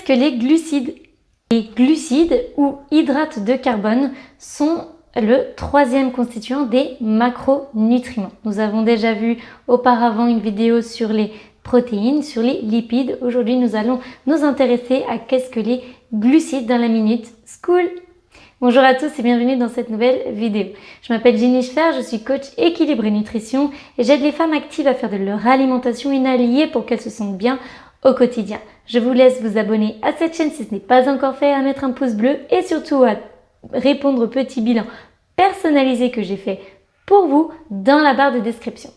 que les glucides? Les glucides ou hydrates de carbone sont le troisième constituant des macronutriments. Nous avons déjà vu auparavant une vidéo sur les protéines, sur les lipides. Aujourd'hui, nous allons nous intéresser à qu'est-ce que les glucides dans la Minute School. Bonjour à tous et bienvenue dans cette nouvelle vidéo. Je m'appelle Jennifer, je suis coach équilibre et nutrition et j'aide les femmes actives à faire de leur alimentation une alliée pour qu'elles se sentent bien au quotidien. Je vous laisse vous abonner à cette chaîne si ce n'est pas encore fait, à mettre un pouce bleu et surtout à répondre au petit bilan personnalisé que j'ai fait pour vous dans la barre de description.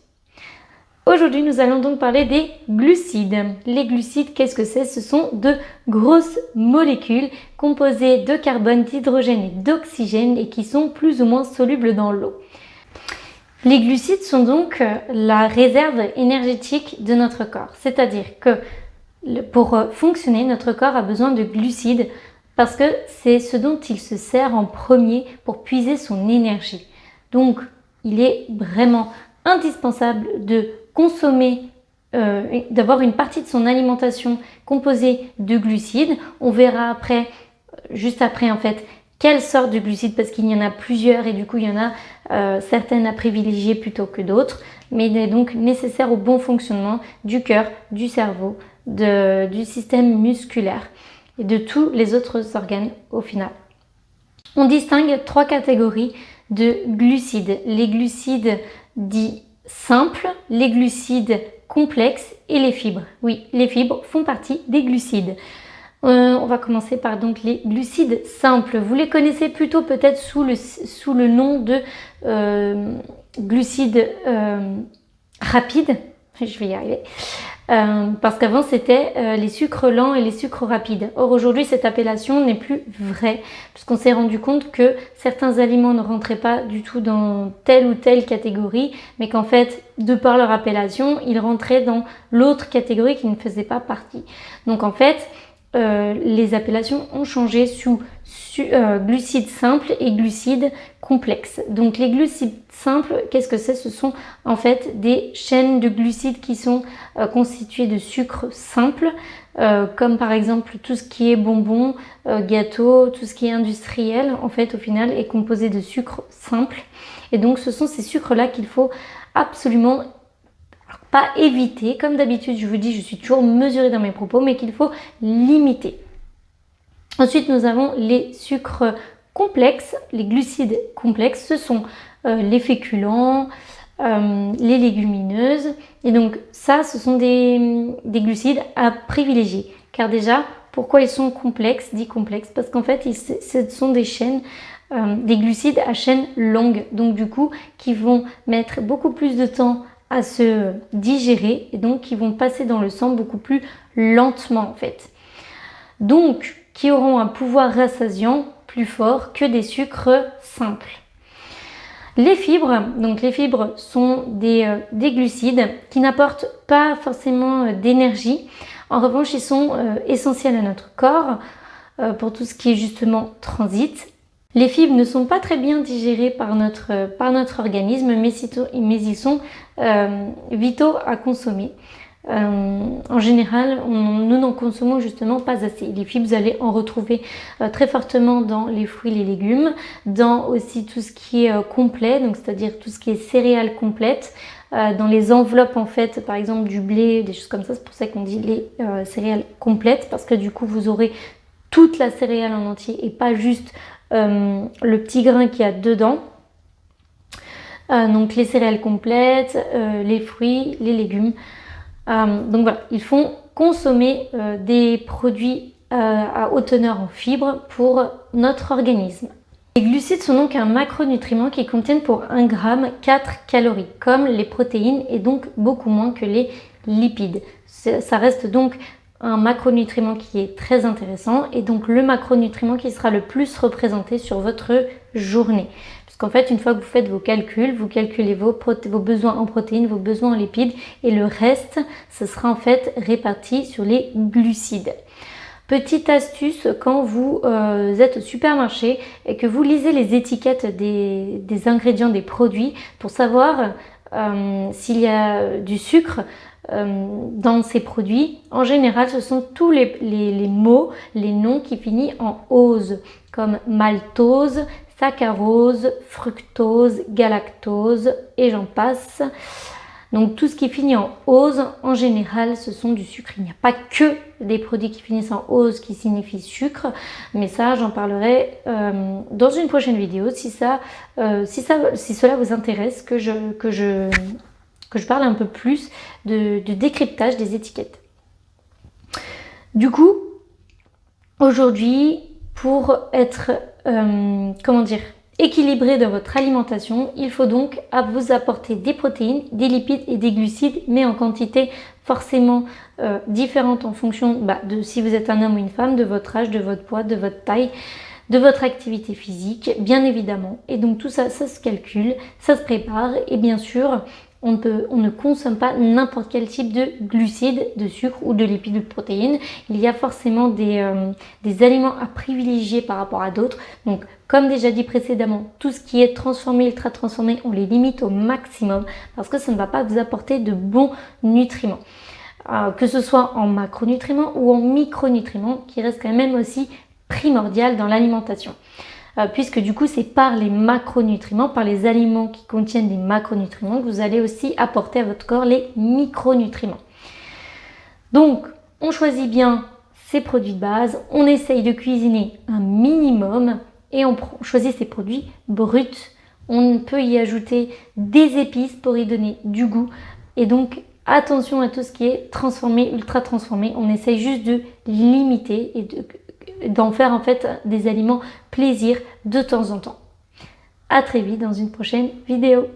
Aujourd'hui, nous allons donc parler des glucides. Les glucides, qu'est-ce que c'est? Ce sont de grosses molécules composées de carbone, d'hydrogène et d'oxygène et qui sont plus ou moins solubles dans l'eau. Les glucides sont donc la réserve énergétique de notre corps. C'est-à-dire que pour fonctionner, notre corps a besoin de glucides parce que c'est ce dont il se sert en premier pour puiser son énergie. Donc, il est vraiment indispensable de consommer, d'avoir une partie de son alimentation composée de glucides. On verra après, juste après en fait, quelle sorte de glucides, parce qu'il y en a plusieurs et du coup il y en a certaines à privilégier plutôt que d'autres, mais il est donc nécessaire au bon fonctionnement du cœur, du cerveau, du système musculaire et de tous les autres organes au final. On distingue trois catégories de glucides. Les glucides dits simples, les glucides complexes et les fibres. Oui, les fibres font partie des glucides. On va commencer par donc les glucides simples. Vous les connaissez plutôt peut-être sous le nom de glucides rapides. Je vais y arriver. Parce qu'avant c'était les sucres lents et les sucres rapides. Or aujourd'hui cette appellation n'est plus vraie puisqu'on s'est rendu compte que certains aliments ne rentraient pas du tout dans telle ou telle catégorie, mais qu'en fait de par leur appellation ils rentraient dans l'autre catégorie qui ne faisait pas partie. Donc en fait les appellations ont changé sous glucides simples et glucides complexes. Donc les glucides simples, qu'est-ce que c'est? Ce sont en fait des chaînes de glucides qui sont constituées de sucres simples, comme par exemple tout ce qui est bonbons, gâteaux, tout ce qui est industriel, en fait au final est composé de sucres simples. Et donc ce sont ces sucres-là qu'il faut absolument pas éviter. Comme d'habitude, je vous dis, je suis toujours mesurée dans mes propos, mais qu'il faut limiter. Ensuite, nous avons les sucres complexes, les glucides complexes. Ce sont les féculents, les légumineuses. Et donc ça, ce sont des glucides à privilégier. Car déjà, pourquoi ils sont complexes, dits complexes? Parce qu'en fait, ce sont des chaînes, des glucides à chaîne longue. Donc du coup, qui vont mettre beaucoup plus de temps à se digérer et donc qui vont passer dans le sang beaucoup plus lentement en fait. Donc qui auront un pouvoir rassasiant plus fort que des sucres simples. Les fibres, donc les fibres sont des glucides qui n'apportent pas forcément d'énergie. En revanche, ils sont essentiels à notre corps pour tout ce qui est justement transit. Les fibres ne sont pas très bien digérées par notre organisme, mais ils sont vitaux à consommer. En général, nous n'en consommons justement pas assez. Les fibres, vous allez en retrouver très fortement dans les fruits et les légumes, dans aussi tout ce qui est complet, donc c'est-à-dire tout ce qui est céréales complètes, dans les enveloppes en fait, par exemple du blé, des choses comme ça. C'est pour ça qu'on dit les céréales complètes, parce que du coup vous aurez toute la céréale en entier et pas juste le petit grain qu'il y a dedans. Donc les céréales complètes, les fruits, les légumes. Donc voilà, il faut consommer des produits à haute teneur en fibres pour notre organisme. Les glucides sont donc un macronutriment qui contiennent pour 1 gramme 4 calories, comme les protéines et donc beaucoup moins que les lipides. Ça reste donc un macronutriment qui est très intéressant et donc le macronutriment qui sera le plus représenté sur votre journée. Puisqu'en fait, une fois que vous faites vos calculs, vous calculez vos besoins en protéines, vos besoins en lipides et le reste, ce sera en fait réparti sur les glucides. Petite astuce, quand vous êtes au supermarché et que vous lisez les étiquettes des ingrédients des produits pour savoir s'il y a du sucre, dans ces produits, en général, ce sont tous les mots, les noms qui finissent en ose, comme maltose, saccharose, fructose, galactose et j'en passe. Donc tout ce qui finit en ose, en général, ce sont du sucre. Il n'y a pas que des produits qui finissent en ose qui signifient sucre, mais ça, j'en parlerai dans une prochaine vidéo si cela vous intéresse, que je parle un peu plus de décryptage des étiquettes. Du coup, aujourd'hui, pour être équilibré dans votre alimentation, il faut donc vous apporter des protéines, des lipides et des glucides, mais en quantité forcément différente en fonction de si vous êtes un homme ou une femme, de votre âge, de votre poids, de votre taille, de votre activité physique, bien évidemment. Et donc tout ça, ça se calcule, ça se prépare et bien sûr, on ne consomme pas n'importe quel type de glucides, de sucre ou de lipides ou de protéines. Il y a forcément des aliments à privilégier par rapport à d'autres. Donc, comme déjà dit précédemment, tout ce qui est transformé, ultra transformé, on les limite au maximum parce que ça ne va pas vous apporter de bons nutriments. Que ce soit en macronutriments ou en micronutriments, qui restent quand même aussi primordial dans l'alimentation. Puisque du coup c'est par les macronutriments, par les aliments qui contiennent des macronutriments que vous allez aussi apporter à votre corps les micronutriments. Donc on choisit bien ces produits de base, on essaye de cuisiner un minimum et on choisit ces produits bruts. On peut y ajouter des épices pour y donner du goût et donc attention à tout ce qui est transformé, ultra transformé. On essaye juste de limiter et d'en faire en fait des aliments plaisir de temps en temps. À très vite dans une prochaine vidéo.